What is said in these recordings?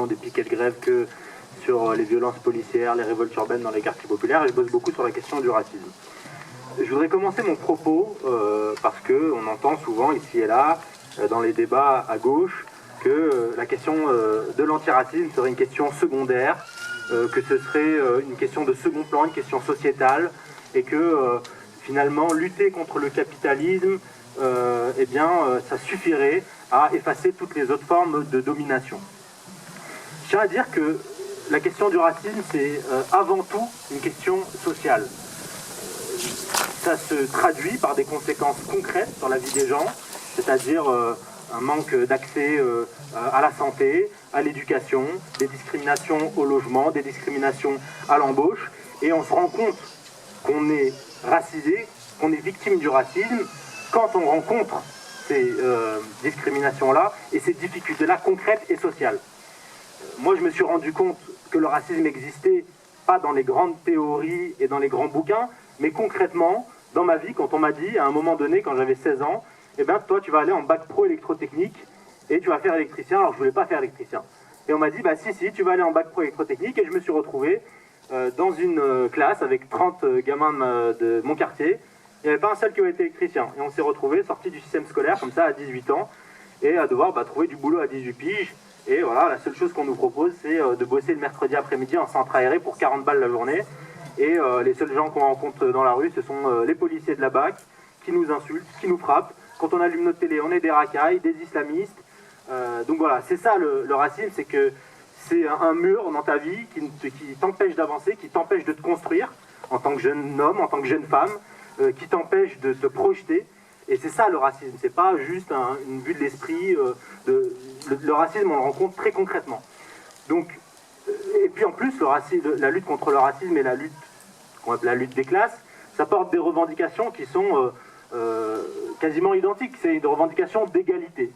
des piquets de grève que sur les violences policières, les révoltes urbaines dans les quartiers populaires, et je bosse beaucoup sur la question du racisme. Je voudrais commencer mon propos parce qu'on entend souvent ici et là, dans les débats à gauche, que la question de l'antiracisme serait une question secondaire, que ce serait une question de second plan, une question sociétale, et que finalement lutter contre le capitalisme, ça suffirait à effacer toutes les autres formes de domination. Je tiens à dire que la question du racisme, c'est avant tout une question sociale. Ça se traduit par des conséquences concrètes sur la vie des gens, c'est-à-dire un manque d'accès à la santé, à l'éducation, des discriminations au logement, des discriminations à l'embauche, et on se rend compte qu'on est racisé, qu'on est victime du racisme, quand on rencontre ces discriminations-là et ces difficultés-là concrètes et sociales. Moi, je me suis rendu compte que le racisme existait pas dans les grandes théories et dans les grands bouquins, mais concrètement, dans ma vie, quand on m'a dit, à un moment donné, quand j'avais 16 ans, eh bien, toi, tu vas aller en bac pro électrotechnique et tu vas faire électricien. Alors, je voulais pas faire électricien. Et on m'a dit, bah si, tu vas aller en bac pro électrotechnique. Et je me suis retrouvé dans une classe avec 30 gamins de mon quartier. Il n'y avait pas un seul qui avait été électricien. Et on s'est retrouvé sorti du système scolaire, comme ça, à 18 ans, et à devoir trouver du boulot à 18 piges. Et voilà, la seule chose qu'on nous propose, c'est de bosser le mercredi après-midi en centre aéré pour 40 balles la journée. Et les seuls gens qu'on rencontre dans la rue, ce sont les policiers de la BAC qui nous insultent, qui nous frappent. Quand on allume notre télé, on est des racailles, des islamistes. Donc voilà, c'est ça le racisme, c'est que c'est un mur dans ta vie qui t'empêche d'avancer, qui t'empêche de te construire en tant que jeune homme, en tant que jeune femme, qui t'empêche de te projeter. Et c'est ça le racisme, c'est pas juste une vue de l'esprit. Le racisme, on le rencontre très concrètement. Donc, et puis en plus, la lutte contre le racisme et la lutte des classes, ça porte des revendications qui sont quasiment identiques. C'est des revendications d'égalité.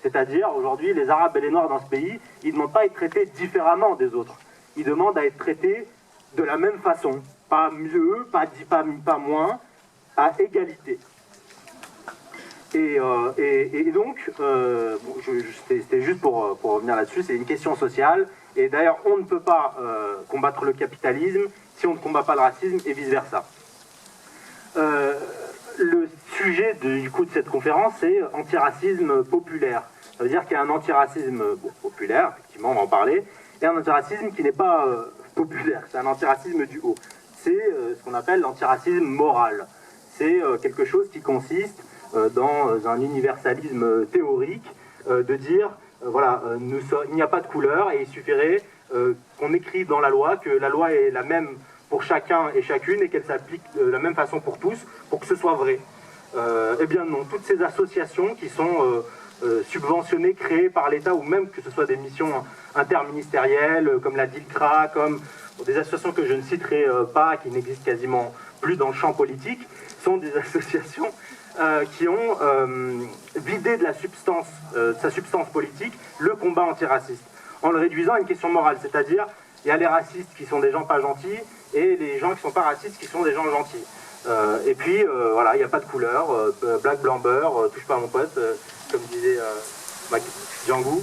C'est-à-dire, aujourd'hui, les Arabes et les Noirs dans ce pays, ils ne demandent pas à être traités différemment des autres. Ils demandent à être traités de la même façon. Pas mieux, pas moins, à égalité. Et donc, c'était juste pour revenir là-dessus, c'est une question sociale. Et d'ailleurs, on ne peut pas combattre le capitalisme si on ne combat pas le racisme et vice-versa. Le sujet du coup de cette conférence, c'est antiracisme populaire. Ça veut dire qu'il y a un antiracisme populaire, effectivement, on va en parler, et un antiracisme qui n'est pas populaire, c'est un antiracisme du haut. C'est ce qu'on appelle l'antiracisme moral. C'est quelque chose qui consiste dans un universalisme théorique, de dire, voilà, il n'y a pas de couleur et il suffirait qu'on écrive dans la loi que la loi est la même pour chacun et chacune et qu'elle s'applique de la même façon pour tous, pour que ce soit vrai. Eh bien non, toutes ces associations qui sont subventionnées, créées par l'État, ou même que ce soit des missions interministérielles, comme la DILCRA, comme des associations que je ne citerai pas, qui n'existent quasiment plus dans le champ politique, sont des associations qui ont vidé de sa substance politique, le combat antiraciste, en le réduisant à une question morale, c'est-à-dire il y a les racistes qui sont des gens pas gentils et les gens qui sont pas racistes qui sont des gens gentils. Et puis voilà, il n'y a pas de couleur, black, blanc, beurre, touche pas à mon pote, comme disait Django.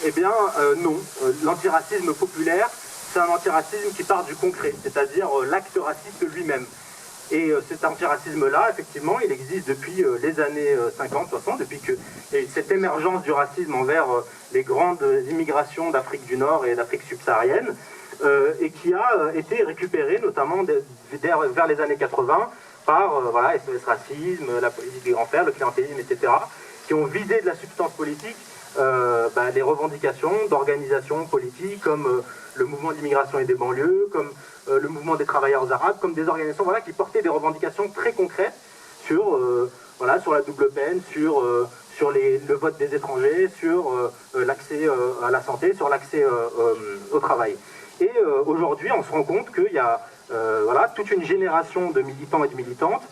Eh bien non, l'antiracisme populaire, c'est un antiracisme qui part du concret, c'est-à-dire l'acte raciste lui-même. Et cet antiracisme-là, effectivement, il existe depuis les années 50-60, depuis qu'il y a eu cette émergence du racisme envers les grandes immigrations d'Afrique du Nord et d'Afrique subsaharienne, et qui a été récupéré notamment vers les années 80 par voilà, SOS Racisme, la politique des grands frères, le clientélisme, etc., qui ont vidé de la substance politique les revendications d'organisations politiques comme le mouvement d'immigration et des banlieues, comme le mouvement des travailleurs arabes, comme des organisations voilà, qui portaient des revendications très concrètes sur la double peine, sur le vote des étrangers, sur l'accès à la santé, sur l'accès au travail. Et aujourd'hui, on se rend compte qu'il y a toute une génération de militants et de militantes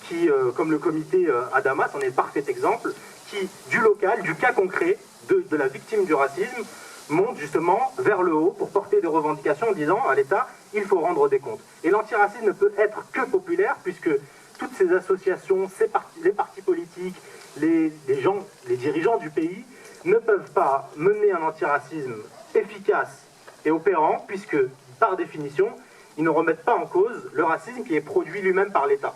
qui, comme le comité Adamas, en est le parfait exemple, qui, du local, du cas concret de la victime du racisme, monte justement vers le haut pour porter des revendications en disant à l'État, il faut rendre des comptes. Et l'antiracisme ne peut être que populaire puisque toutes ces associations, les partis politiques, les dirigeants du pays ne peuvent pas mener un antiracisme efficace et opérant, puisque, par définition, ils ne remettent pas en cause le racisme qui est produit lui-même par l'État.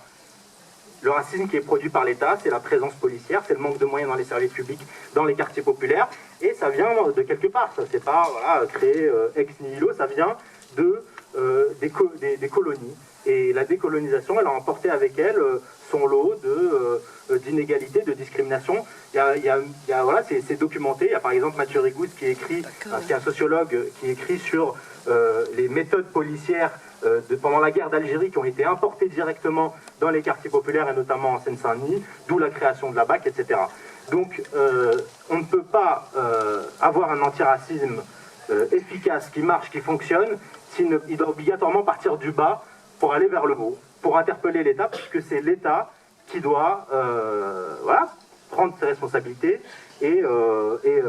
Le racisme qui est produit par l'État, c'est la présence policière, c'est le manque de moyens dans les services publics, dans les quartiers populaires, et ça vient de quelque part, ça c'est pas voilà, créé ex nihilo, ça vient des colonies. Et la décolonisation, elle a emporté avec elle son lot d'inégalités, de discrimination. Voilà, c'est documenté. Il y a par exemple Mathieu Rigousse qui écrit, qui est un sociologue, qui écrit sur les méthodes policières pendant la guerre d'Algérie qui ont été importées directement dans les quartiers populaires et notamment en Seine-Saint-Denis, d'où la création de la BAC, etc. Donc on ne peut pas avoir un antiracisme efficace, qui marche, qui fonctionne, il doit obligatoirement partir du bas pour aller vers le haut, pour interpeller l'État, puisque c'est l'État qui doit voilà, prendre ses responsabilités et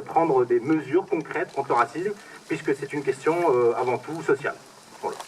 prendre des mesures concrètes contre le racisme, puisque c'est une question avant tout sociale. Voilà.